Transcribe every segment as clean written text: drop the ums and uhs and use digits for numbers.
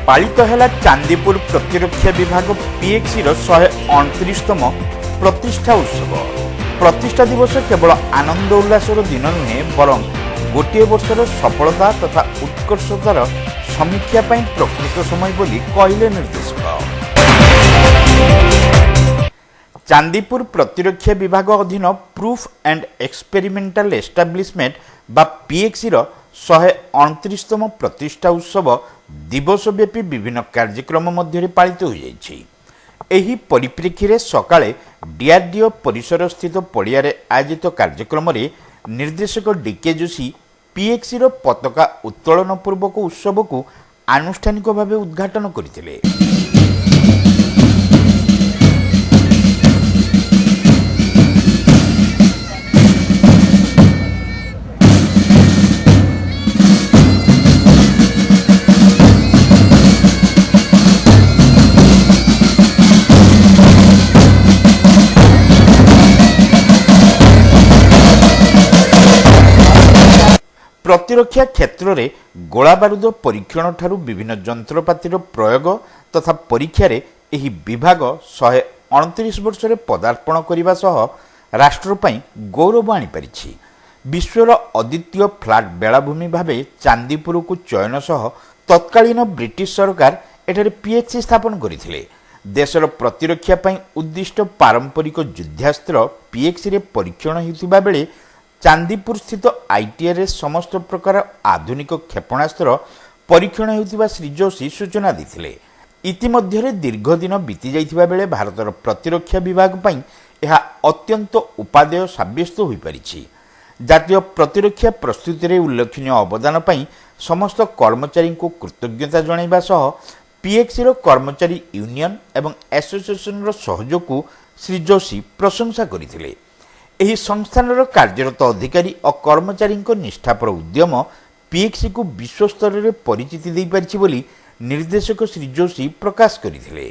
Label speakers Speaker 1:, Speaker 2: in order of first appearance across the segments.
Speaker 1: पालित है चांदीपुर प्रतिरक्षा विभाग पीएक्सी 129तम प्रतिष्ठा उत्सव। प्रतिष्ठा दिवस केवल आनंद उल्लासर दिन नुहे बरं गोटे वर्षर सफलता तथा उत्कर्षतार समीक्षा पर प्रकृत समय बोली कहले निर्देशक। चांदीपुर प्रतिरक्षा विभाग अधीन प्रूफ एंड एक्सपेरिमेंटल एस्टाब्लिशमेंट बा पीएक्सी 129तम प्रतिष्ठा उत्सव दिवसव्यापी विभिन्न कार्यक्रम मध्य पालित हो जाइछि। एही परिप्रेक्षी में सकाळे डीआरडीओ परिसर स्थित पड़िया आयोजित कार्यक्रम में निर्देशक डीके जोशी पीएक्सी पताका उत्तोलन पूर्वक उत्सव को आनुष्ठानिक भाव उद्घाटन करथिले। प्रतिरक्षा क्षेत्र में गोला बारूद परीक्षण ठारू विभिन्न जंत्रपातिर प्रयोग तथा परीक्षार एही विभाग 129 वर्ष पदार्पण करने सह राष्ट्र पई गौरव आनीपारिछि। विश्वर अद्वितीय फ्लैट बेलाभूमि भाव चांदीपुर को चयन सह तत्कालीन ब्रिटिश सरकार एठारे पीएक्सी स्थापन करथिले। देशर प्रतिरक्षा पई उद्दिष्ट पारंपरिक युद्धास्त्र पीएक्सी रे परीक्षण हेउथिबा बेले चांदीपुर स्थित आईटीआर समस्त प्रकार आधुनिक क्षेपणास्त्र परीक्षण हेउथिबा श्री जोशी सूचना देथिले। इतिमध्य दीर्घ दिन बीती जाइथिबा बेले भारतर प्रतिरक्षा विभाग पई यह अत्यंत उपादेय साब्यस्त होई परिछि। जातीय प्रतिरक्षा प्रस्तुति रे उल्लेखनीय अवदान पई समस्त कर्मचारी को कृतज्ञता जणाइबा सह पीएक्सी कर्मचारी यूनियन एवं एसोसिएशन सहयोग को श्री जोशी प्रशंसा करथिले। एही संस्थान कार्यरत अधिकारी और कर्मचारी निष्ठापर उद्यम पीएक्सी को विश्व स्तर में परिचिति दे पारिछि बोली निर्देशक श्री जोशी प्रकाश करथिले।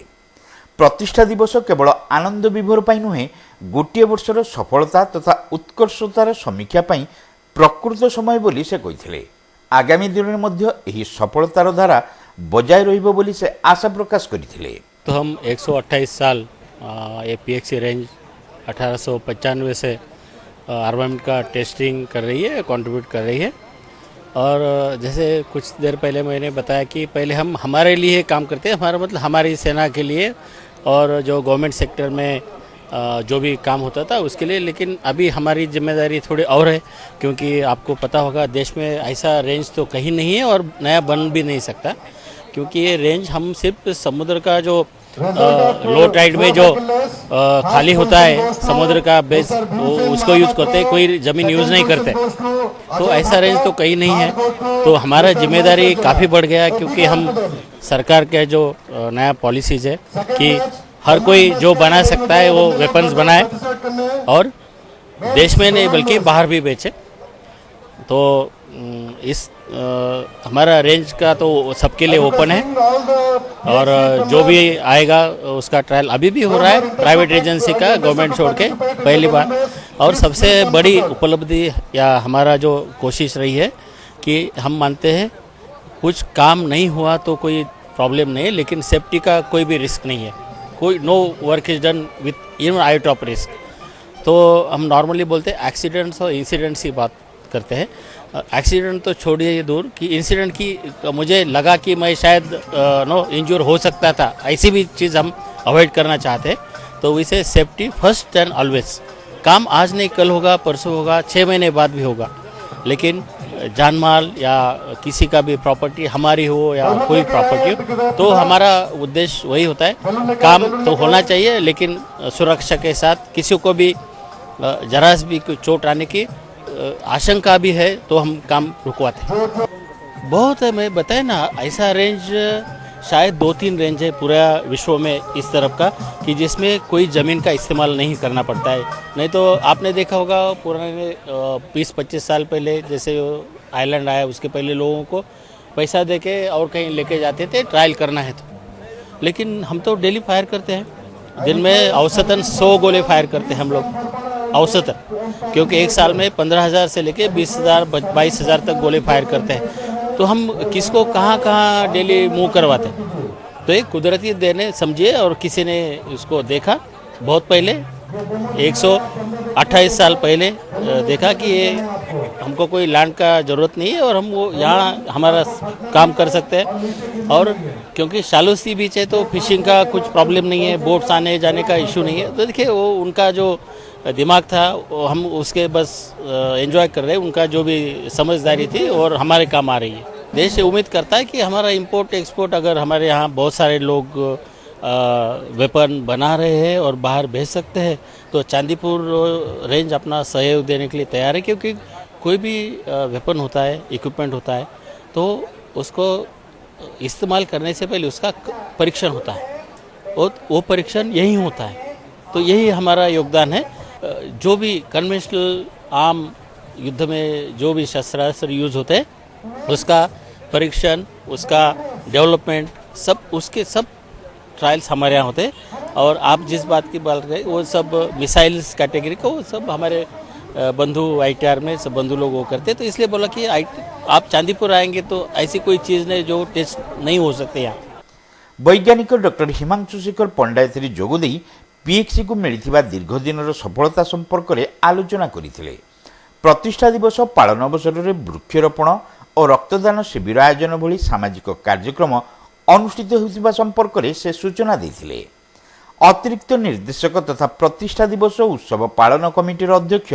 Speaker 1: प्रतिष्ठा दिवस केवल आनंद विभोर पाई नुहे गोटे वर्षर सफलता तथा उत्कर्षतार समीक्षा पाई प्रकृत समय बोली से कहिथिले। आगामी दिन में मध्य एही सफलतार धारा बजाय रहिबो बोली से आशा प्रकाश करथिले।
Speaker 2: तो हम 128 साल ये पीएक्सी रेंज 1895 से आर्मामेंट का टेस्टिंग कर रही है, कंट्रीब्यूट कर रही है। और जैसे कुछ देर पहले मैंने बताया कि पहले हम हमारे लिए काम करते हैं, हमारा मतलब हमारी सेना के लिए और जो गवर्नमेंट सेक्टर में जो भी काम होता था उसके लिए। लेकिन अभी हमारी जिम्मेदारी थोड़ी और है, क्योंकि आपको पता होगा देश में ऐसा रेंज तो कहीं नहीं है और नया बन भी नहीं सकता, क्योंकि ये रेंज हम सिर्फ समुद्र का जो लो टाइड में जो खाली होता है समुद्र का बेस उसको यूज़ करते हैं, कोई ज़मीन यूज़ नहीं करते। तो ऐसा रेंज तो कहीं नहीं है। तो हमारा जिम्मेदारी काफ़ी बढ़ गया, क्योंकि हम सरकार के जो नया पॉलिसीज है कि हर कोई जो बना सकता है वो वेपन्स बनाए और देश में नहीं बल्कि बाहर भी बेचे। तो इस हमारा रेंज का तो सबके लिए ओपन है और जो भी आएगा उसका ट्रायल अभी भी हो रहा है प्राइवेट एजेंसी का, गवर्नमेंट छोड़ के पहली बार। और सबसे बड़ी उपलब्धि या हमारा जो कोशिश रही है कि हम मानते हैं कुछ काम नहीं हुआ तो कोई प्रॉब्लम नहीं है, लेकिन सेफ्टी का कोई भी रिस्क नहीं है। कोई no work is done with even out of risk. तो हम नॉर्मली बोलते हैं एक्सीडेंट्स और इंसिडेंट्स की बात करते हैं। एक्सीडेंट तो छोड़िए ये दूर कि इंसिडेंट की मुझे लगा कि मैं शायद इंजूर हो सकता था, ऐसी भी चीज़ हम अवॉइड करना चाहते हैं। तो वैसे सेफ्टी फर्स्ट एंड ऑलवेज। काम आज नहीं कल होगा, परसों होगा, 6 महीने बाद भी होगा, लेकिन जान माल या किसी का भी प्रॉपर्टी हमारी हो या कोई प्रॉपर्टी हो, तो हमारा उद्देश्य वही होता है। काम तो होना चाहिए, लेकिन सुरक्षा के साथ किसी को भी जरा भी कोई चोट आने की आशंका भी है तो हम काम रुकवाते हैं। बहुत है, मैं बताए ना, ऐसा रेंज शायद 2-3 रेंज है पूरा विश्व में इस तरफ का कि जिसमें कोई ज़मीन का इस्तेमाल नहीं करना पड़ता है। नहीं तो आपने देखा होगा पुराने 20-25 साल पहले जैसे आइलैंड आया, उसके पहले लोगों को पैसा देके और कहीं लेके जाते थे ट्रायल करना है तो। लेकिन हम तो डेली फायर करते हैं, दिन में औसतन 100 गोले फायर करते हैं हम लोग औसतन, क्योंकि एक साल में 15,000 से लेके 20,000 22,000 तक गोले फायर करते हैं। तो हम किसको कहाँ कहाँ डेली मूव करवाते। तो एक कुदरती देने समझिए, और किसी ने उसको देखा बहुत पहले 128 साल पहले देखा कि ये हमको कोई लैंड का ज़रूरत नहीं है और हम वो यहाँ हमारा काम कर सकते हैं। और क्योंकि शालू बीच है तो फिशिंग का कुछ प्रॉब्लम नहीं है, बोट्स आने जाने का इशू नहीं है। तो देखिए वो उनका जो दिमाग था वो हम उसके बस एंजॉय कर रहे हैं, उनका जो भी समझदारी थी और हमारे काम आ रही है। देश से उम्मीद करता है कि हमारा इंपोर्ट एक्सपोर्ट, अगर हमारे यहाँ बहुत सारे लोग वेपन बना रहे हैं और बाहर भेज सकते हैं, तो चांदीपुर रेंज अपना सहयोग देने के लिए तैयार है। क्योंकि कोई भी वेपन होता है, इक्विपमेंट होता है, तो उसको इस्तेमाल करने से पहले उसका परीक्षण होता है और वो परीक्षण यही होता है। तो यही हमारा योगदान है। जो भी कन्वेंशनल आर्म युद्ध में जो भी शस्त्रास्त्र यूज होते हैं उसका परीक्षण, उसका डेवलपमेंट, सब उसके सब ट्रायल्स हमारे यहाँ होते हैं। और आप जिस बात की बात करें वो सब मिसाइल्स कैटेगरी को वो सब हमारे बंधु ITR में सब बंधु लोग वो करते। तो इसलिए बोला कि आप चांदीपुर आएंगे तो ऐसी कोई चीज़ नहीं जो टेस्ट नहीं हो सकते यहाँ।
Speaker 1: वैज्ञानिक डॉक्टर हिमांशु शेखर पंडा एथिरे जोगदेई PXC को मिलिथिबा दीर्घ दिनर सफलता संपर्क में आलोचना करथिले। प्रतिष्ठा दिवस पालन अवसर में वृक्षरोपण और रक्तदान शिविर आयोजन भली सामाजिक कार्यक्रम अनुष्ठित होइतिबा संपर्क में से सूचना देथिले। अतिरिक्त निर्देशक तथा प्रतिष्ठा दिवस उत्सव पालन कमिटीर अध्यक्ष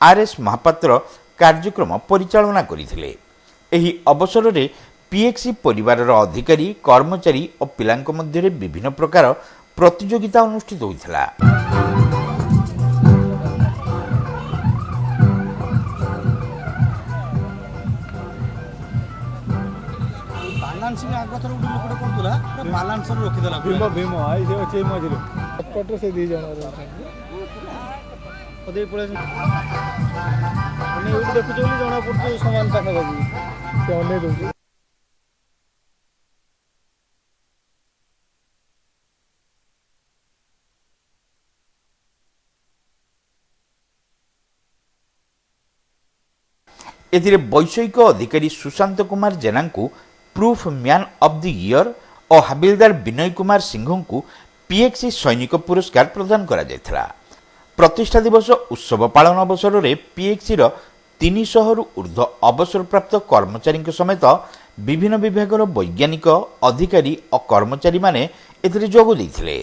Speaker 1: RS महापात्र कार्यक्रम परिचालना करथिले। एही अवसर में PXC परिवार अधिकारी, कर्मचारी और पिलांक मध्य विभिन्न प्रकार प्रतियोगिता अनुष्ठित होइथिला।
Speaker 3: ବାଲାନ୍ସିଂ ଆଗଥର ଗୋଟେ ଲୋକଟେ କରୁଥିଲା, ବାଲାନ୍ସର ରଖିଦେଲା। ଭୀମ ଆଇ ସେ ଅଛି ମଝିରେ ପଟରେ ସେ ଦି ଜଣ ରହୁଛନ୍ତି। ଅଧେ ପଳେଇ ମାନେ ଏଇଠି ଦେଖୁଛ ବୋଲି ଜଣା ପଡୁଛି ସମାନ ପାଖାପାଖି ସେ ଅନେଇ ଦଉଛି।
Speaker 1: एथिरे वैषयिक अधिकारी सुशांत कुमार जेना को proof man of the year और हबिलदार विनय कुमार सिंह को PXC सैनिक पुरस्कार प्रदान करा जायथिला। प्रतिष्ठा दिवस उत्सव पालन अवसर में PXC 300 रु ऊर्ध्व अवसरप्राप्त कर्मचारी समेत विभिन्न विभागर वैज्ञानिक, अधिकारी और कर्मचारी माने एथिरे जोग दैथिले।